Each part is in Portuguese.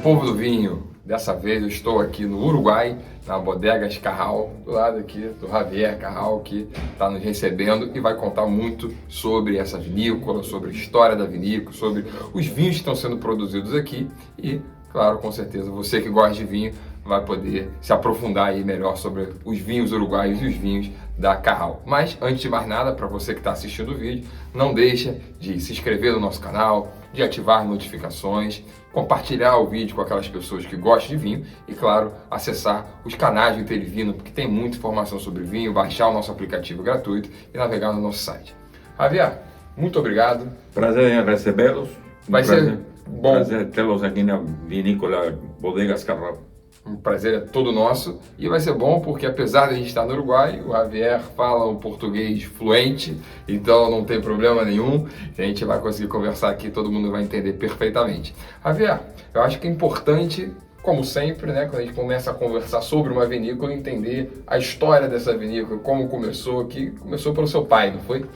povo do vinho, dessa vez eu estou aqui no Uruguai, na Bodegas Carral, do lado aqui do Javier Carral, que está nos recebendo e vai contar muito sobre essa vinícola, sobre a história da vinícola, sobre os vinhos que estão sendo produzidos aqui e, claro, com certeza, você que gosta de vinho vai poder se aprofundar aí melhor sobre os vinhos uruguaios e os vinhos da Carral. Mas, antes de mais nada, para você que está assistindo o vídeo, não deixa de se inscrever no nosso canal, de ativar notificações, compartilhar o vídeo com aquelas pessoas que gostam de vinho e, claro, acessar os canais do Intervino, porque tem muita informação sobre vinho, baixar o nosso aplicativo gratuito e navegar no nosso site. Javier, muito obrigado. Prazer em recebê-los. Vai ser bom. Prazer tê-los aqui na vinícola Bodegas Carral. Um prazer é todo nosso e vai ser bom porque, apesar de a gente estar no Uruguai, o Javier fala um português fluente, então não tem problema nenhum. A gente vai conseguir conversar aqui, todo mundo vai entender perfeitamente. Javier, eu acho que é importante, como sempre, né, quando a gente começa a conversar sobre uma vinícola, entender a história dessa vinícola, como começou, que começou pelo seu pai, não foi?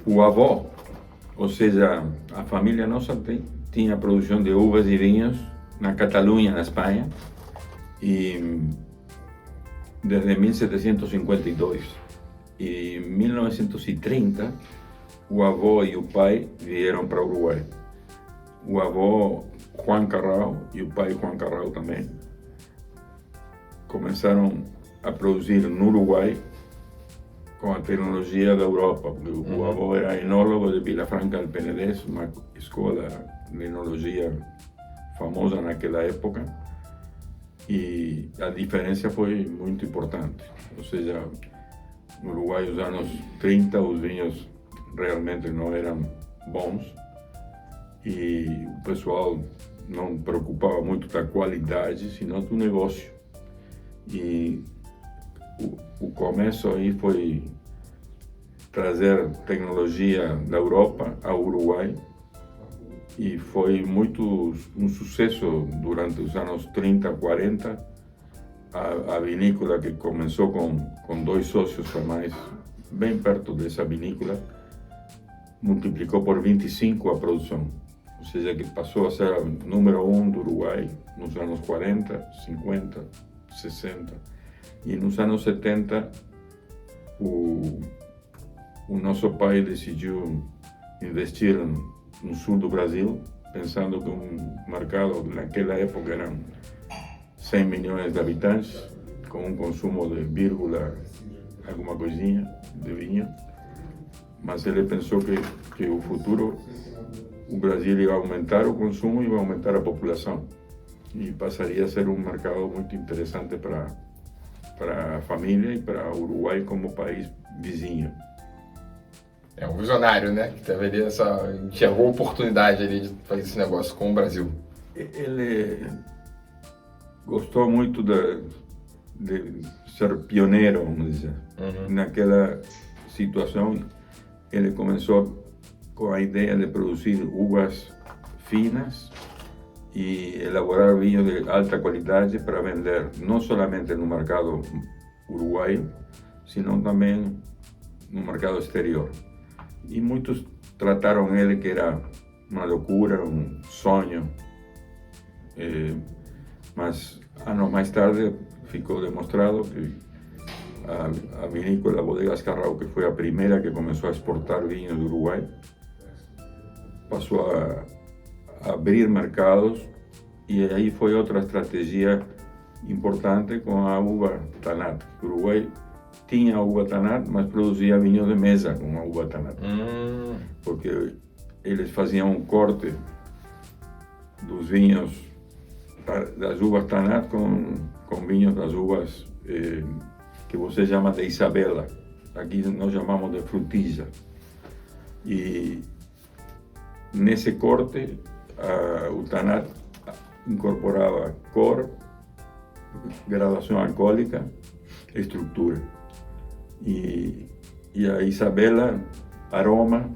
O avô, ou seja, a família nossa tinha produção de uvas e vinhos na Catalunha, na Espanha, e desde 1752. E em 1930, o avô e o pai vieram para o Uruguai. O avô Juan Carral e o pai Juan Carral também começaram a produzir no Uruguai com a tecnologia da Europa. O avô era enólogo de Vila Franca del Penedès, uma escola de enologia famosa naquela época. E a diferença foi muito importante, ou seja, no Uruguai nos anos 30 os vinhos realmente não eram bons e o pessoal não preocupava muito da qualidade, senão do negócio. E o começo aí foi trazer tecnologia da Europa ao Uruguai. E foi muito um sucesso durante os anos 30, 40. A vinícola que começou com dois sócios a mais, bem perto dessa vinícola, multiplicou por 25 a produção. Ou seja, que passou a ser a número 1 do Uruguai nos anos 40, 50, 60. E nos anos 70, o nosso pai decidiu investir no sul do Brasil, pensando que um mercado naquela época eram 100 milhões de habitantes, com um consumo de vírgula alguma coisinha de vinho, mas ele pensou que o futuro, o Brasil ia aumentar o consumo e ia aumentar a população, e passaria a ser um mercado muito interessante para a família e para o Uruguai como país vizinho. É um visionário, né? Que também enxergou a oportunidade ali de fazer esse negócio com o Brasil. Ele gostou muito de ser pioneiro, vamos dizer. Naquela situação, ele começou com a ideia de produzir uvas finas e elaborar vinho de alta qualidade para vender não somente no mercado uruguaio, sino também no mercado exterior. E muitos trataram ele que era uma loucura, um sonho, mas anos mais tarde ficou demonstrado que a vinícola Bodegas Carral, que foi a primeira que começou a exportar vinhos do Uruguai, passou a abrir mercados, e aí foi outra estratégia importante com a uva Tannat. O Uruguai tinha uva Tannat, mas produzia vinho de mesa com a uva Tannat. Porque eles faziam um corte dos vinhos das uvas Tannat com vinhos das uvas que você chama de Isabela. Aqui nós chamamos de frutilla. E nesse corte, o Tannat incorporava cor, gradação alcoólica, estrutura. E a Isabela, aroma,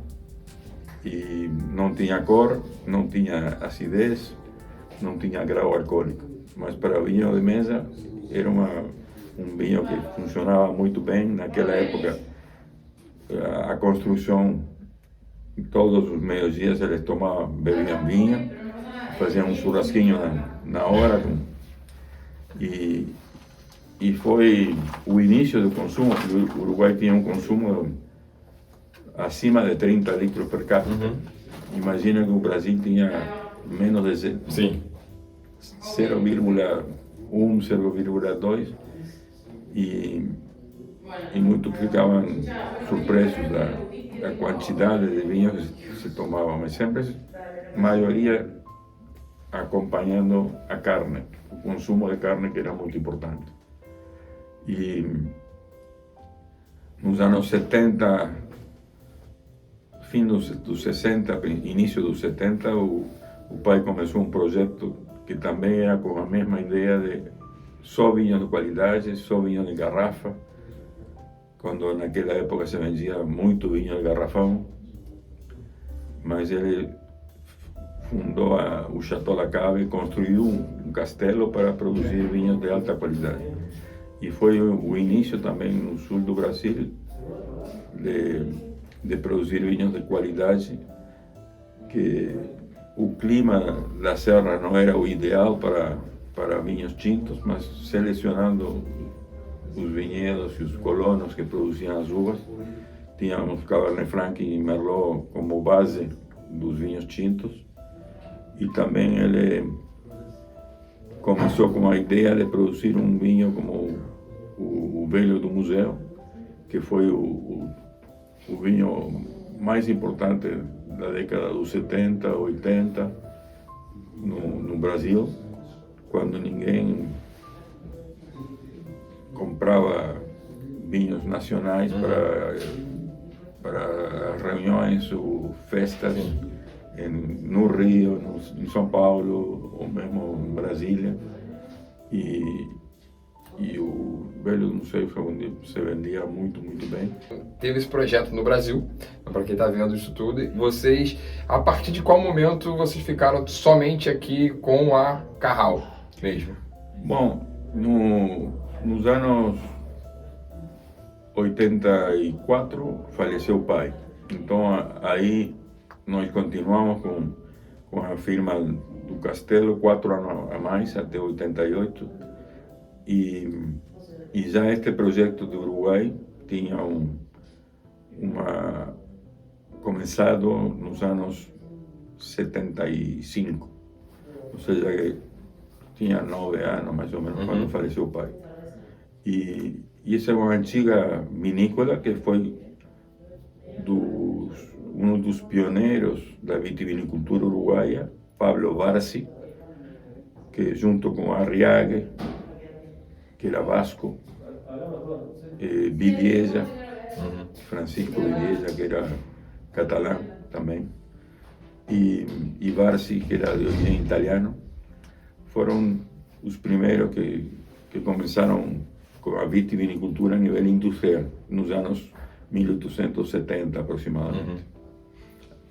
e não tinha cor, não tinha acidez, não tinha grau alcoólico. Mas para vinho de mesa era um vinho que funcionava muito bem. Naquela época, a construção, todos os meios dias eles bebiam vinho, faziam um churrasquinho na hora. E foi o início do consumo, porque o Uruguai tinha um consumo acima de 30 litros per capita. Imagina que o Brasil tinha menos de Sim. 0,1, 0,2 e muitos ficavam surpresos da quantidade de vinho que se tomava, mas sempre a maioria acompanhando a carne, o consumo de carne, que era muito importante. E nos anos 70, fim dos 60, início dos 70, o pai começou um projeto que também era com a mesma ideia de só vinho de qualidade, só vinho de garrafa, quando naquela época se vendia muito vinho de garrafão, mas ele fundou o Chateau Lacave e construiu um castelo para produzir vinhos de alta qualidade. E foi o início também no sul do Brasil de produzir vinhos de qualidade, que o clima da serra não era o ideal para vinhos tintos, mas selecionando os vinhedos e os colonos que produziam as uvas, tínhamos Cabernet Franc e Merlot como base dos vinhos tintos, e também ele começou com a ideia de produzir um vinho como o Velho do Museu, que foi o vinho mais importante da década dos 70, 80 no Brasil, quando ninguém comprava vinhos nacionais para reuniões ou festas no Rio, em São Paulo, ou mesmo em Brasília. E o Velho do Museu foi onde se vendia muito, muito bem. Teve esse projeto no Brasil, para quem está vendo isso tudo, e vocês, a partir de qual momento vocês ficaram somente aqui com a Carral mesmo? Bom, nos anos 84 faleceu o pai, então aí nós continuamos com a firma do Castelo 4 anos a mais, até 88, e já este projeto do Uruguai tinha começado nos anos 75, ou seja, tinha 9 anos mais ou menos quando faleceu o pai. E essa é uma antiga vinícola que foi um dos pioneiros da vitivinicultura uruguaia, Pablo Barsi, que junto com Arriague, que era vasco, Villela, Francisco Villela, que era catalão também, e Barsi, que era de origem italiano, foram os primeiros que começaram com a vitivinicultura a nível industrial, nos anos 1870 aproximadamente.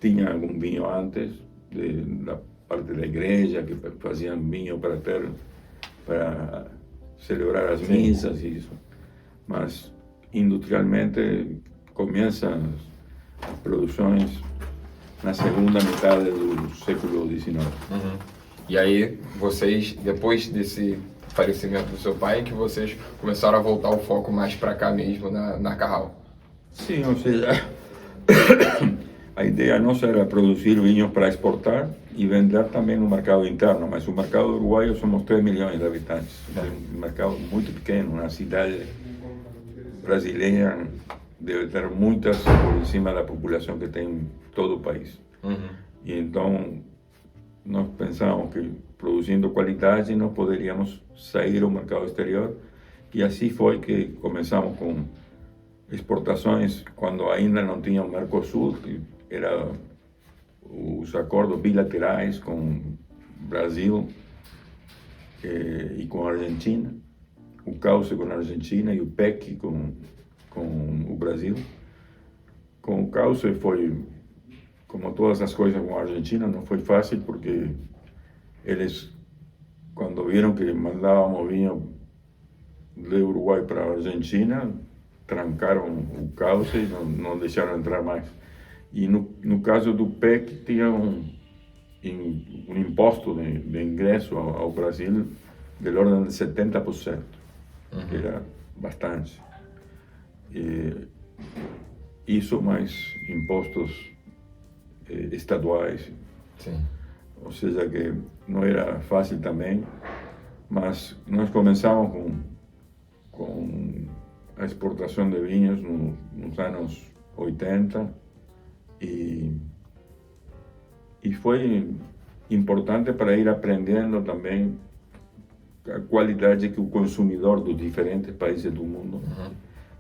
Tinha algum vinho antes, da parte da igreja, que faziam vinho para celebrar as missas e isso. Mas industrialmente começam as produções na segunda metade do século XIX. E aí vocês, depois desse falecimento do seu pai, que vocês começaram a voltar o foco mais para cá mesmo, na Carral? Sim, ou seja, a ideia nossa era produzir vinhos para exportar e vender também no mercado interno, mas o mercado uruguaio somos 3 milhões de habitantes, um mercado muito pequeno, uma cidade brasileira deve ter muitas por cima da população que tem em todo o país. E então nós pensamos que produzindo qualidade nós poderíamos sair ao mercado exterior, e assim foi que começamos com exportações quando ainda não tinha o Mercosul, que era os acordos bilaterais com Brasil e com a Argentina, o Cauce com a Argentina e o PEC com o Brasil. Com o Cauce foi, como todas as coisas com a Argentina, não foi fácil, porque eles, quando viram que mandávamos vinho do Uruguai para a Argentina, trancaram o Cauce e não deixaram entrar mais. E no caso do PEC, tinha um imposto de ingresso ao Brasil de ordem de 70%, que era bastante. Isso mais impostos estaduais. Sim. Ou seja, que não era fácil também, mas nós começamos com a exportação de vinhos nos anos 80 e foi importante para ir aprendendo também a qualidade que o consumidor dos diferentes países do mundo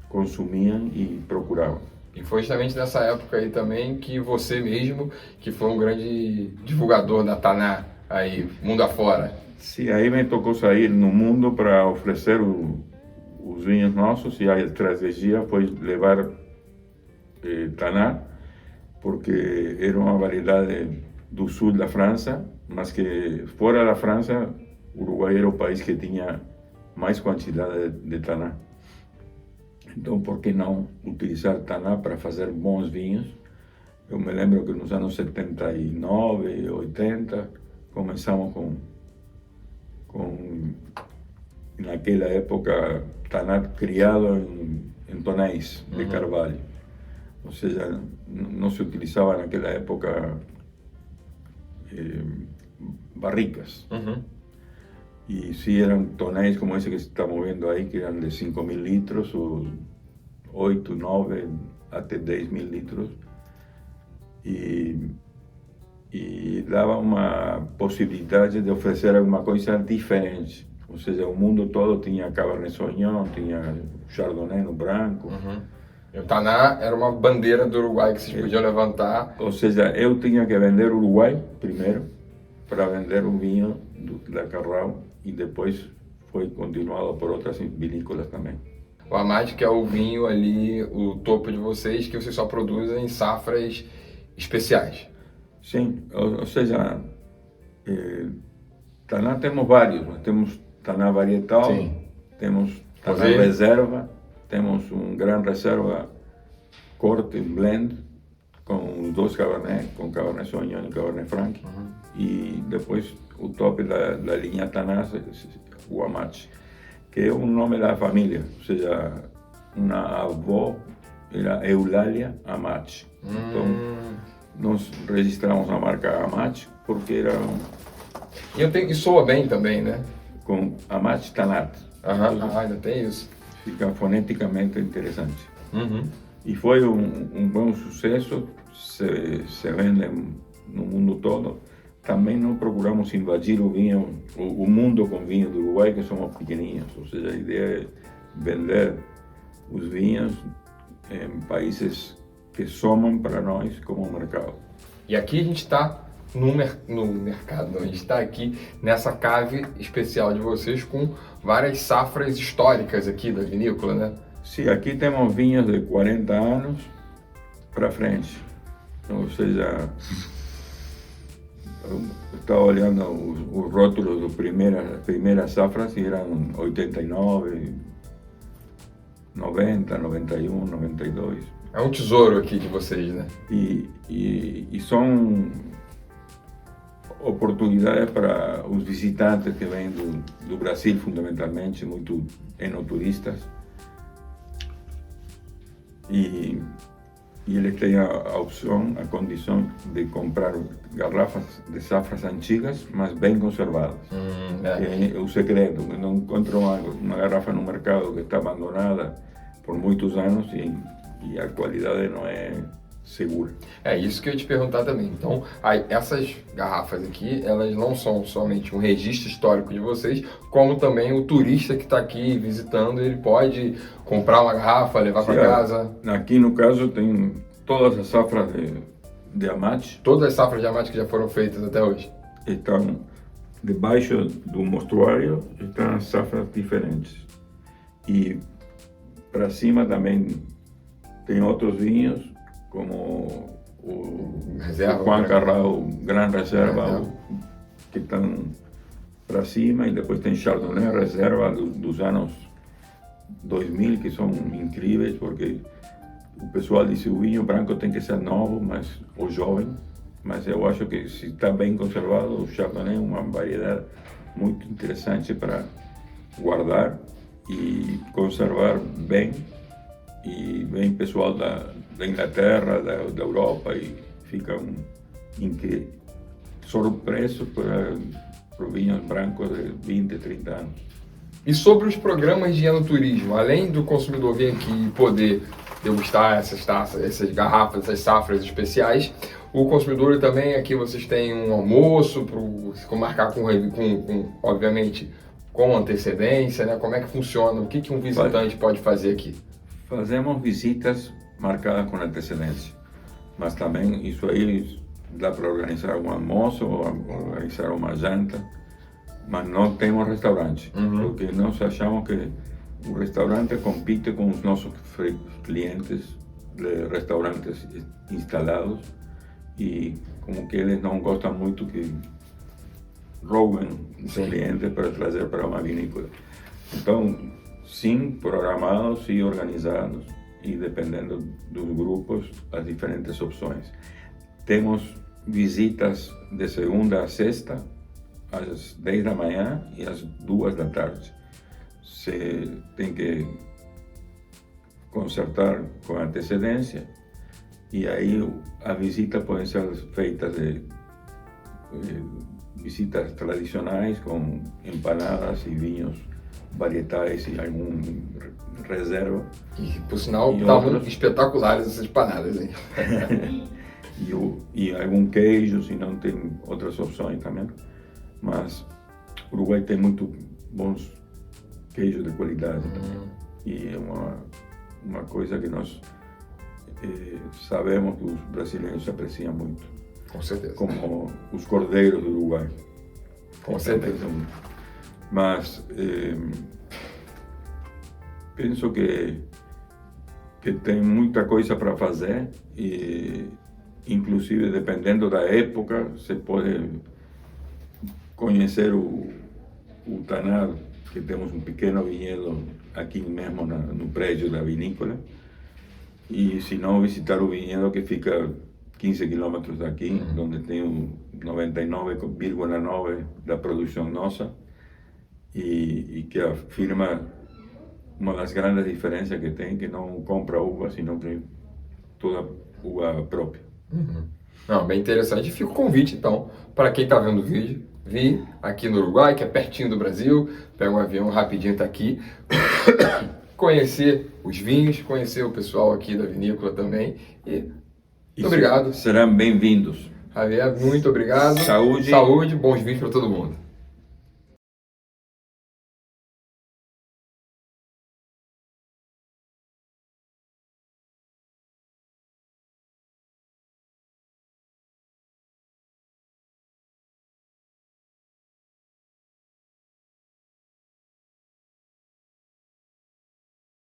consumiam e procuravam. E foi justamente nessa época aí também que você mesmo, que foi um grande divulgador da Taná aí, mundo afora. Sim, aí me tocou sair no mundo para oferecer os vinhos nossos e a estratégia foi levar Taná, porque era uma variedade do sul da França, mas que fora da França, o Uruguai era o país que tinha mais quantidade de Taná. Então, por que não utilizar Taná para fazer bons vinhos? Eu me lembro que nos anos 79 e 80 começamos com naquela época, Taná criado em tonéis de carvalho. Ou seja, não se utilizava naquela época barricas. E se eram tonéis como esse que estamos vendo aí, que eram de 5.000 litros, ou 8, 9, até 10.000 litros. E dava uma possibilidade de oferecer alguma coisa diferente. Ou seja, o mundo todo tinha Cabernet Sauvignon, tinha Chardonnay no branco. E o Taná era uma bandeira do Uruguai que vocês podiam levantar. Ou seja, eu tinha que vender o Uruguai primeiro, para vender o vinho da Carral, e depois foi continuado por outras vinícolas também. O Amate, que é o vinho ali, o topo de vocês, que vocês só produzem em safras especiais. Sim, ou seja, Taná temos vários. Nós temos Taná varietal, temos Taná reserva, temos um Gran Reserva corte blend, com os dois Cabernet, com Cabernet Sauvignon e Cabernet Franc. E depois o top da linha Taná, o Amate, que é o nome da família. Ou seja, uma avó era Eulália Amate. Então, nós registramos a marca Amate porque era... E soa bem também, né? Com Amate Tanat. Ainda tem isso. Fica foneticamente interessante. E foi um bom sucesso, se vende no mundo todo. Também não procuramos invadir o vinho, o mundo com vinho do Uruguai, que somos pequenininhos. Ou seja, a ideia é vender os vinhos em países que somam para nós como mercado. E aqui a gente está no mercado, não, a gente está aqui nessa cave especial de vocês com várias safras históricas aqui da vinícola, né? Sim, aqui temos vinhos de 40 anos para frente. Ou seja, eu estava olhando os rótulos das primeiras safras e eram 89, 90, 91, 92. É um tesouro aqui de vocês, né? E são oportunidades para os visitantes que vêm do Brasil, fundamentalmente, muito enoturistas. E eles têm a opção, a condição de comprar garrafas de safras antigas, mas bem conservadas. É o segredo, que não encontram uma garrafa no mercado que está abandonada por muitos anos e a qualidade não é segura. É isso que eu ia te perguntar também. Então, essas garrafas aqui, elas não são somente um registro histórico de vocês, como também o turista que está aqui visitando, ele pode comprar uma garrafa, levar para casa. Aqui, no caso, tem todas as safras de Amate. Todas as safras de Amate que já foram feitas até hoje? Estão debaixo do mostruário, estão as safras diferentes. E para cima também tem outros vinhos, como o Juan Carral, Gran Reserva, que estão para cima, e depois tem Chardonnay Reserva dos anos 2000, que são incríveis, porque o pessoal diz que o vinho branco tem que ser novo, mas o jovem mas eu acho que se está bem conservado, o Chardonnay é uma variedade muito interessante para guardar e conservar bem, e vem pessoal da Inglaterra, da Europa, e ficam surpresos por vinhos brancos de 20, 30 anos. E sobre os programas de enoturismo, além do consumidor vir aqui e poder degustar essas taças, essas garrafas, essas safras especiais, o consumidor também, aqui vocês têm um almoço, para marcar obviamente, com antecedência, né? Como é que funciona? O que um visitante pode fazer aqui? Fazemos visitas marcadas com antecedência, mas também isso aí dá para organizar um almoço ou organizar uma janta, mas não temos restaurante, porque nós achamos que o restaurante compite com os nossos clientes de restaurantes instalados, e como que eles não gostam muito que roubem os clientes para trazer para uma vinícola. Então, sim, programados e organizados, e dependendo dos grupos, as diferentes opções. Temos visitas de segunda a sexta, às 10 da manhã e às 2 da tarde. Você tem que consertar com antecedência, e aí a visita pode ser feita de visitas tradicionais com empanadas e vinhos varietais e algum reserva. E, por sinal, estavam espetaculares essas empanadas, hein? e algum queijo, se não tem outras opções também. Mas o Uruguai tem muito bons queijos de qualidade também. E é uma coisa que nós sabemos que os brasileiros apreciam muito. Com certeza. Como os cordeiros do Uruguai. Com certeza. Mas penso que tem muita coisa para fazer, e inclusive dependendo da época você pode conhecer o Tanar, que temos um pequeno vinhedo aqui mesmo no prédio da vinícola, e se não visitar o vinhedo que fica 15 quilômetros daqui, onde tem o 99,9% da produção nossa, e que afirma uma das grandes diferenças que tem, que não compra uva, senão que toda uva própria. Não, bem interessante. Fica o convite, então, para quem está vendo o vídeo, vir aqui no Uruguai, que é pertinho do Brasil, pega um avião rapidinho, tá aqui, conhecer os vinhos, conhecer o pessoal aqui da vinícola também. E muito obrigado. Serão bem-vindos. Javier, muito obrigado. Saúde. Saúde, bons vinhos para todo mundo.